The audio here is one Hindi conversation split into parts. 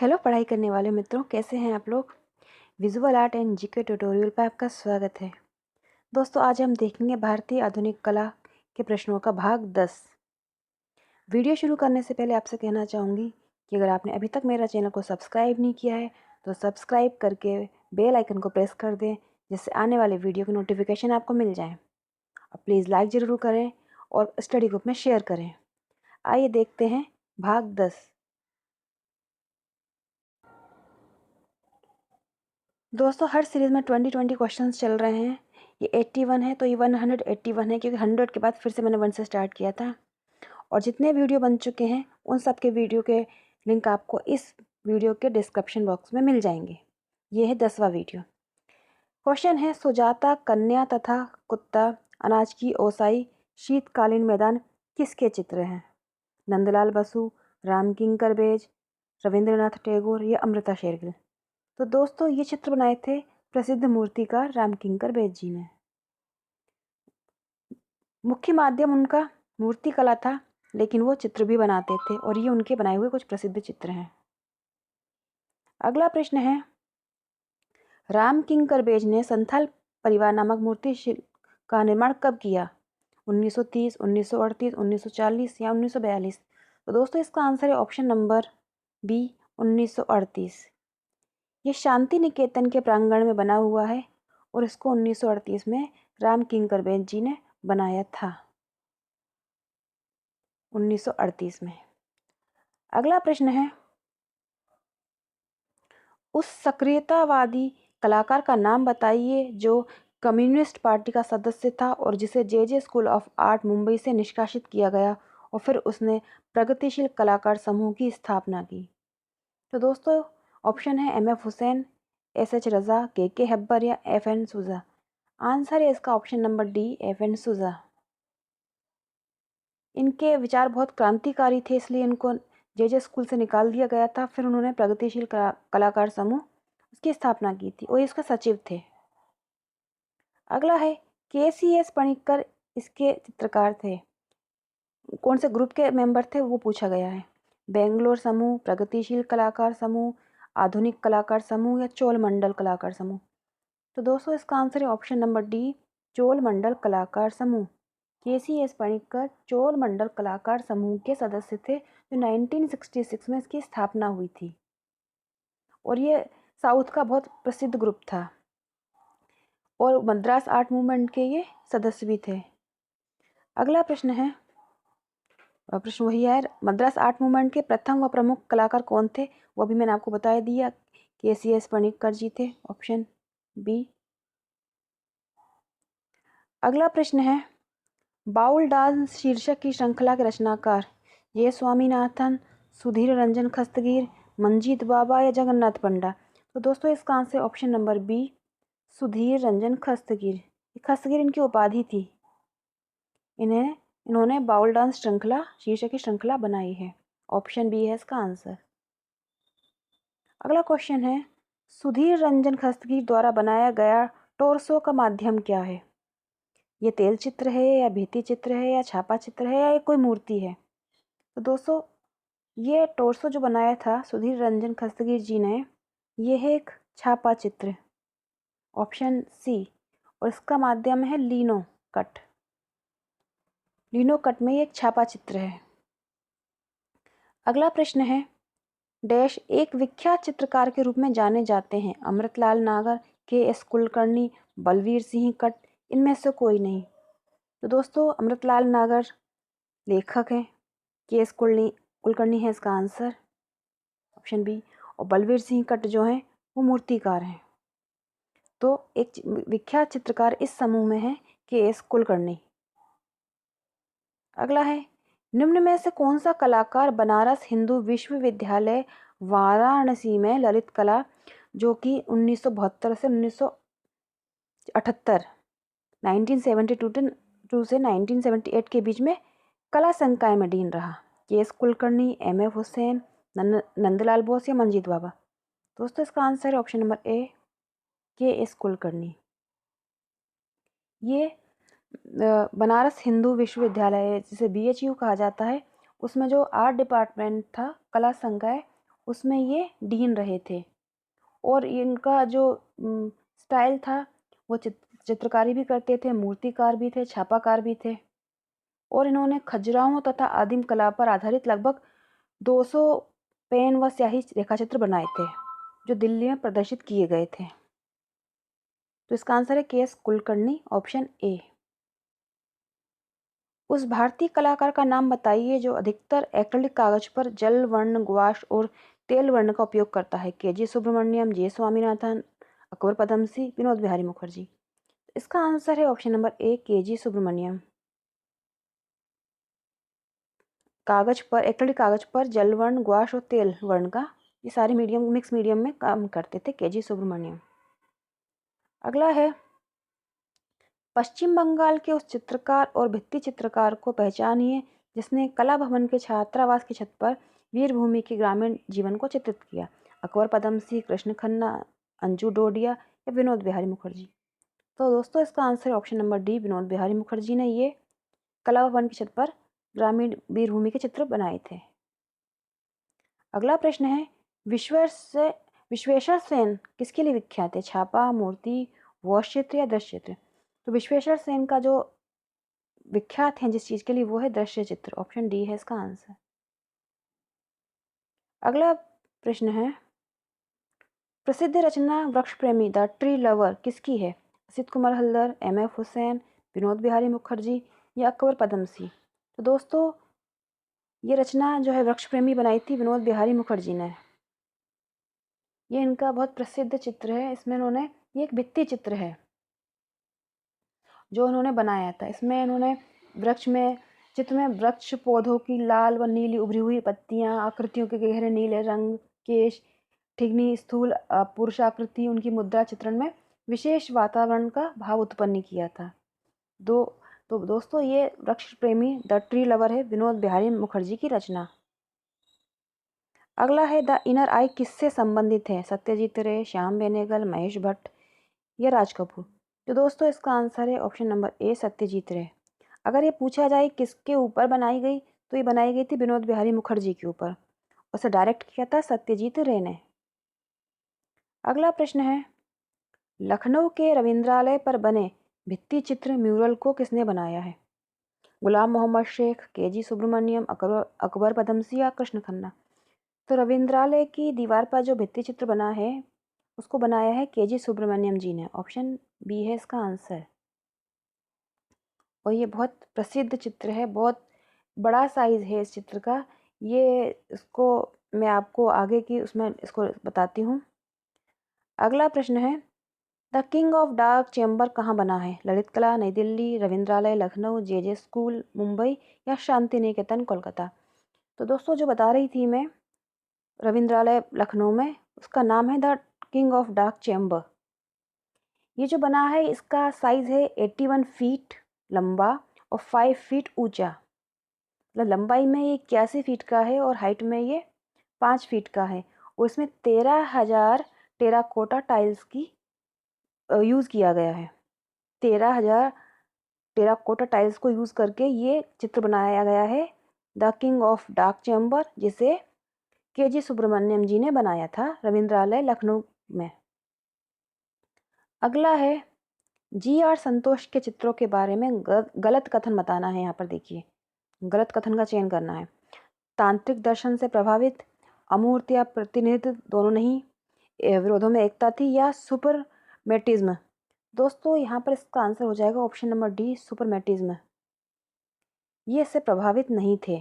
हेलो पढ़ाई करने वाले मित्रों, कैसे हैं आप लोग। Visual art and GK tutorial पर आपका स्वागत है। दोस्तों, आज हम देखेंगे भारतीय आधुनिक कला के प्रश्नों का भाग 10। वीडियो शुरू करने से पहले आपसे कहना चाहूँगी कि अगर आपने अभी तक मेरा चैनल को सब्सक्राइब नहीं किया है तो सब्सक्राइब करके बेल आइकन को प्रेस कर दें, जिससे आने वाले वीडियो की नोटिफिकेशन आपको मिल जाए। और प्लीज़ लाइक ज़रूर करें और स्टडी ग्रुप में शेयर करें। आइए देखते हैं भाग 10। दोस्तों, हर सीरीज़ में 20 क्वेश्चंस चल रहे हैं। ये 81 है तो ये 181 है, क्योंकि 100 के बाद फिर से मैंने 1 से स्टार्ट किया था। और जितने वीडियो बन चुके हैं उन सब के वीडियो के लिंक आपको इस वीडियो के डिस्क्रिप्शन बॉक्स में मिल जाएंगे। ये है 10वां वीडियो। क्वेश्चन है, सुजाता, कन्या तथा कुत्ता, अनाज की ओसाई, शीतकालीन मैदान किसके चित्र हैं? नंदलाल बसु, राम किंकर बेज, रविंद्रनाथ टैगोर या अमृता शेरगिल। तो दोस्तों, ये चित्र बनाए थे प्रसिद्ध मूर्तिकार राम किंकर बेज जी ने। मुख्य माध्यम उनका मूर्ति कला था, लेकिन वो चित्र भी बनाते थे और ये उनके बनाए हुए कुछ प्रसिद्ध चित्र हैं। अगला प्रश्न है, राम किंकर बेज ने संथाल परिवार नामक मूर्ति शिल्प का निर्माण कब किया? 1930, 1938, 1940 या 1942? तो दोस्तों, इसका आंसर है ऑप्शन नंबर बी, 1938। ये शांति निकेतन के प्रांगण में बना हुआ है और इसको 1938 में राम किंकर बेज जी ने बनाया था। 1938 में। अगला प्रश्न है, उस सक्रियतावादी कलाकार का नाम बताइए जो कम्युनिस्ट पार्टी का सदस्य था और जिसे जे स्कूल ऑफ आर्ट मुंबई से निष्कासित किया गया और फिर उसने प्रगतिशील कलाकार समूह की स्थापना की। तो दोस्तों, ऑप्शन है MF हुसैन, SH रजा, के हेब्बर या FN सूजा। आंसर है इसका ऑप्शन नंबर डी, FN सूजा। इनके विचार बहुत क्रांतिकारी थे, इसलिए इनको जे स्कूल से निकाल दिया गया था। फिर उन्होंने प्रगतिशील कलाकार समूह उसकी स्थापना की थी और इसका सचिव थे। अगला है, KCS पणिक्कर इसके चित्रकार थे। कौन से ग्रुप के मेंबर थे वो पूछा गया है। बेंगलोर समूह, प्रगतिशील कलाकार समूह, आधुनिक कलाकार समूह या चोल मंडल कलाकार समूह। तो दोस्तों, इसका आंसर है ऑप्शन नंबर डी, चोल मंडल कलाकार समूह। KCS पणिक्कर चोल मंडल कलाकार समूह के सदस्य थे जो 1966 में इसकी स्थापना हुई थी और ये साउथ का बहुत प्रसिद्ध ग्रुप था और मद्रास आर्ट मूवमेंट के ये सदस्य भी थे। अगला प्रश्न है, प्रश्न वही है, मद्रास आर्ट मूवमेंट के प्रथम व प्रमुख कलाकार कौन थे? वो भी मैंने आपको बता दिया, KCS पणिक्कर जी थे, ऑप्शन बी। अगला प्रश्न है, बाउल डांस शीर्षक की श्रृंखला के रचनाकार ये स्वामीनाथन, सुधीर रंजन खस्तगीर, मंजीत बाबा या जगन्नाथ पंडा? तो दोस्तों, इसका answer option number B, Sudhir Ranjan Khastgir. Khastgir इनकी उपाधि थी। इन्होंने बाउल डांस श्रृंखला शीर्षक की श्रृंखला बनाई है। ऑप्शन बी है इसका आंसर। अगला क्वेश्चन है, सुधीर रंजन खस्तगीर द्वारा बनाया गया टोरसो का माध्यम क्या है? ये तेल चित्र है या भित्ति चित्र है या छापा चित्र है या कोई मूर्ति है? तो दोस्तों, ये टोरसो जो बनाया था सुधीर रंजन खस्तगीर जी ने, ये है एक छापा चित्र, ऑप्शन सी। और इसका माध्यम है लिनो कट। लिनो कट में ये एक छापा चित्र है। अगला प्रश्न है, डैश एक विख्यात चित्रकार के रूप में जाने जाते हैं? अमृतलाल नागर, KS कुलकर्णी, बलवीर सिंह कट, इनमें से कोई नहीं? तो दोस्तों, अमृतलाल नागर लेखक हैं, KS कुलकर्णी है इसका आंसर, ऑप्शन बी। और बलवीर सिंह कट जो हैं वो मूर्तिकार हैं। तो एक विख्यात चित्रकार इस समूह में है KS कुलकर्णी। अगला है, निम्न में से कौन सा कलाकार बनारस हिंदू विश्वविद्यालय वाराणसी में ललित कला, जो कि 1972 से 1978, 1972 से 1978 के बीच में कला संकाय में डीन रहा? KS कुलकर्णी, MF हुसैन, नंदलाल बोस या मंजीत बाबा? दोस्तों, इसका आंसर है option number A, KS Kulkarni. ये बनारस हिंदू विश्वविद्यालय, जिसे BHU कहा जाता है, उसमें जो आर्ट डिपार्टमेंट था, कला संकाय, उसमें ये डीन रहे थे। और इनका जो स्टाइल था वो चित्रकारी भी करते थे, मूर्तिकार भी थे, छापाकार भी थे। और इन्होंने खजुराहों तथा आदिम कला पर आधारित लगभग 200 पेन व स्याही रेखाचित्र बनाए थे जो दिल्ली में प्रदर्शित किए गए थे। तो इसका आंसर है के एस कुलकर्णी, ऑप्शन ए। उस भारतीय कलाकार का नाम बताइए जो अधिकतर एक्रिलिक कागज पर जल वर्ण, गुआश और तेल वर्ण का उपयोग करता है। के जी सुब्रमण्यम, जे स्वामीनाथन, अकबर पदमसी, विनोद बिहारी मुखर्जी। इसका आंसर है ऑप्शन नंबर ए, के जी सुब्रमण्यम। कागज पर, एक्रिलिक कागज पर जल वर्ण, गुआश और तेल वर्ण का, ये सारे मीडियम, मिक्स मीडियम में काम करते थे के जी सुब्रमण्यम। अगला है, पश्चिम बंगाल के उस चित्रकार और भित्ति चित्रकार को पहचानिए जिसने कला भवन के छात्रावास की छत पर वीरभूमि के ग्रामीण जीवन को चित्रित किया। अकबर पदमसी, कृष्ण खन्ना, अंजू डोडिया या विनोद बिहारी मुखर्जी। तो दोस्तों इसका answer option number D, Vinod Bihari Mukherjee ने ये कला भवन की छत पर ग्रामीण वीरभूमि के चित्र बनाए थे। अगला प्रश्न है, विश्वेश्वर सेन किसके लिए विख्यात है? छापा, मूर्ति, वॉश चित्र या दृश्य चित्र? तो विश्वेश्वर सेन का जो विख्यात है जिस चीज के लिए वो है दृश्य चित्र, ऑप्शन डी है इसका आंसर। अगला प्रश्न है, प्रसिद्ध रचना वृक्ष प्रेमी द ट्री लवर किसकी है? असित कुमार हल्दर, एम एफ हुसैन, विनोद बिहारी मुखर्जी या अकबर पदमसी? तो दोस्तों ये रचना जो है वृक्ष प्रेमी बनाई थी विनोद बिहारी मुखर्जी ने। ये इनका बहुत प्रसिद्ध चित्र है। इसमें इन्होंने, ये एक भित्ति चित्र है जो उन्होंने बनाया था। इसमें इन्होंने चित्र में वृक्ष, पौधों की लाल व नीली उभरी हुई पत्तियां, आकृतियों के गहरे नीले रंग, केश, ठिगनी, स्थूल पुरुषाकृति, उनकी मुद्रा चित्रण में विशेष वातावरण का भाव उत्पन्न किया था। तो दोस्तों ये वृक्ष प्रेमी द ट्री लवर है विनोद बिहारी मुखर्जी की रचना। अगला है, द इनर आई किससे संबंधित है? सत्यजीत रे, श्याम बेनेगल, महेश भट्ट या राज कपूर? तो दोस्तों इसका आंसर है ऑप्शन नंबर ए, सत्यजीत रे। अगर ये पूछा जाए किसके ऊपर बनाई गई, तो ये बनाई गई थी विनोद बिहारी मुखर्जी के ऊपर। उसे डायरेक्ट किया था सत्यजीत रे ने। अगला प्रश्न है, लखनऊ के रविंद्रालय पर बने भित्ति चित्र म्यूरल को किसने बनाया है? गुलाम मोहम्मद शेख, के जी सुब्रमण्यम, अकबर पदमसी या कृष्ण खन्ना? तो रविंद्रालय की दीवार पर जो भित्ति चित्र बना है उसको बनाया है के जी सुब्रमण्यम जी ने, ऑप्शन बी है इसका आंसर। और ये बहुत प्रसिद्ध चित्र है, बहुत बड़ा साइज है इस चित्र का। ये इसको मैं आपको आगे की उसमें इसको बताती हूँ। अगला प्रश्न है, the king of dark chamber कहाँ बना है? ललित कला, नई दिल्ली, रविंद्रालय लखनऊ, जे स्कूल मुंबई या शांति निकेतन कोलकाता? तो दोस्तों जो बता रही थी मैं, रविंद्रालय लखनऊ में, उसका नाम है the king of dark chamber. ये जो बना है इसका साइज है 81 फीट लंबा और 5 फीट ऊंचा। मतलब लंबाई में ये 81 फीट का है और हाइट में ये 5 फीट का है। और इसमें 13,000 टेराकोटा टाइल्स की यूज़ किया गया है। 13,000 टेराकोटा टाइल्स को यूज़ करके ये चित्र बनाया गया है, the king of dark chamber, जिसे के जी सुब्रमण्यम जी ने बनाया था रविंद्रालय लखनऊ में। अगला है, जी आर संतोष के चित्रों के बारे में गलत कथन बताना है। यहाँ पर देखिए, गलत कथन का चयन करना है। तांत्रिक दर्शन से प्रभावित, अमूर्त या प्रतिनिधित्व दोनों नहीं, विरोधों में एकता थी या सुपरमेटिज्म? दोस्तों यहाँ पर इसका आंसर हो जाएगा ऑप्शन नंबर डी, सुपरमेटिज्म। ये इससे प्रभावित नहीं थे।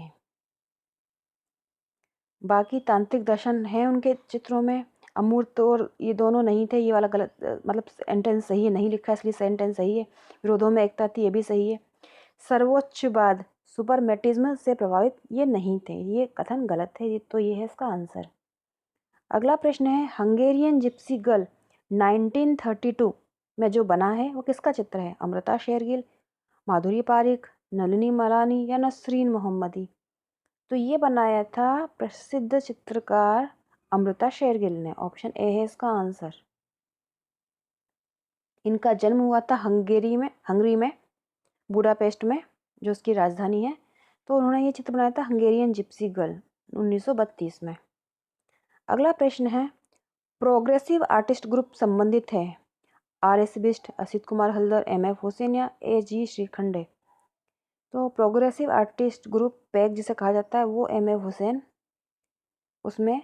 बाकी तांत्रिक दर्शन है उनके चित्रों में, अमूर्त और ये दोनों नहीं थे। ये वाला गलत, मतलब सेंटेंस सही है, नहीं लिखा इसलिए सेंटेंस सही है। विरोधों में एकता थी, ये भी सही है। सर्वोच्चवाद, सुपरमेटिज्म से प्रभावित ये नहीं थे, ये कथन गलत है। तो ये है इसका आंसर। अगला प्रश्न है, हंगेरियन जिप्सी गर्ल 1932 में जो बना है वो किसका चित्र है? अमृता शेरगिल, माधुरी पारिक, नलिनी मरानी या नसरीन मोहम्मदी? तो ये बनाया था प्रसिद्ध चित्रकार अमृता शेरगिल ने, ऑप्शन ए है इसका आंसर। इनका जन्म हुआ था हंगरी में, बुडापेस्ट में, जो उसकी राजधानी है। तो उन्होंने ये चित्र बनाया था हंगेरियन जिप्सी गर्ल 1932 में। अगला प्रश्न है, प्रोग्रेसिव आर्टिस्ट ग्रुप संबंधित है RS बिष्ट, असित कुमार हल्दर, MF हुसैन या AG श्रीखंडे। तो प्रोग्रेसिव आर्टिस्ट ग्रुप पैक जिसे कहा जाता है वो MF हुसैन उसमें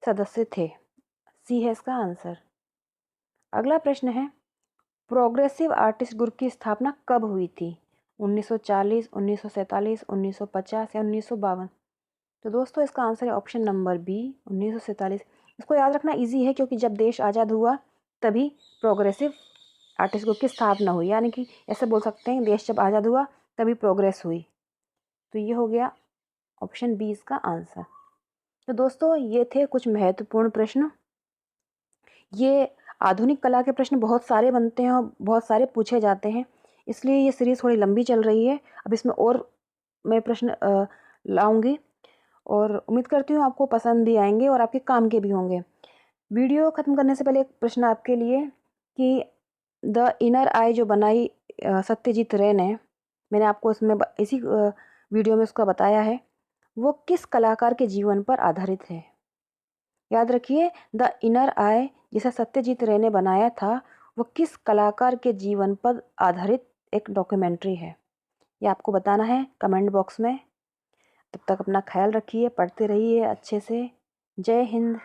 सदस्य थे। सी है इसका आंसर। अगला प्रश्न है, प्रोग्रेसिव आर्टिस्ट ग्रुप की स्थापना कब हुई थी? 1940, 1947, 1950 या 1952। तो दोस्तों इसका आंसर है ऑप्शन नंबर बी, 1947। इसको याद रखना इजी है क्योंकि जब देश आज़ाद हुआ तभी प्रोग्रेसिव आर्टिस्ट ग्रुप की स्थापना हुई, यानी कि ऐसे बोल सकते हैं देश जब आज़ाद हुआ तभी प्रोग्रेस हुई। तो ये हो गया ऑप्शन बी इसका आंसर। तो दोस्तों ये थे कुछ महत्वपूर्ण प्रश्न। ये आधुनिक कला के प्रश्न बहुत सारे बनते हैं और बहुत सारे पूछे जाते हैं, इसलिए ये सीरीज़ थोड़ी लंबी चल रही है। अब इसमें और मैं प्रश्न लाऊंगी और उम्मीद करती हूँ आपको पसंद भी आएंगे और आपके काम के भी होंगे। वीडियो ख़त्म करने से पहले एक प्रश्न आपके लिए कि द इनर आई जो बनाई सत्यजीत रे ने, मैंने आपको इसमें इसी वीडियो में उसका बताया है, वो किस कलाकार के जीवन पर आधारित है? याद रखिए, द इनर आई जिसे सत्यजीत रे ने बनाया था वो किस कलाकार के जीवन पर आधारित एक डॉक्यूमेंट्री है, ये आपको बताना है कमेंट बॉक्स में। तब तक अपना ख्याल रखिए, पढ़ते रहिए अच्छे से। जय हिंद।